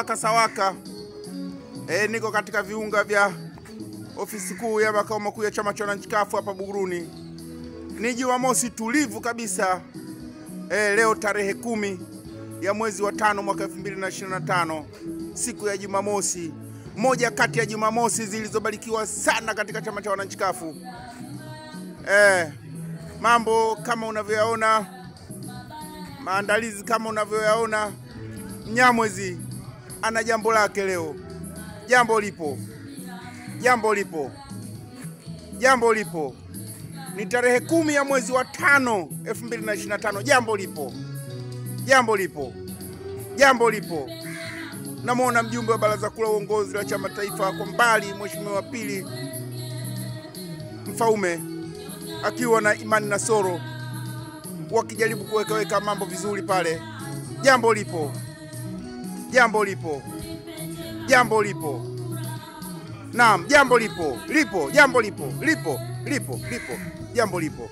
Sawaka. Niko katika viunga vya ofisi kuu ya makao makuu ya chama cha wananchi CUF hapa Buguruni. Ni Jumamosi tulivu kabisa. Leo tarehe 10 ya mwezi wa 5 mwaka 2025, siku ya Jumamosi, moja kati ya Jumamosi zilizobarikiwa sana katika chama cha wananchi CUF. Mambo kama unavyoyaona, maandalizi kama unavyoyaona, Mnyamwezi ana jambo lake leo. Jambo lipo. Ni tarehe 10 ya mwezi wa 5 2025. Jambo lipo. Namuona mjumbe wa baraza kuu la uongozi la chama taifa kwa mbali, Mheshimiwa Pili Mfaume, akiwa na Imani Nasoro, wakijaribu kuweka mambo vizuri pale. Jambo lipo. Naam, jambo lipo. Jambo lipo.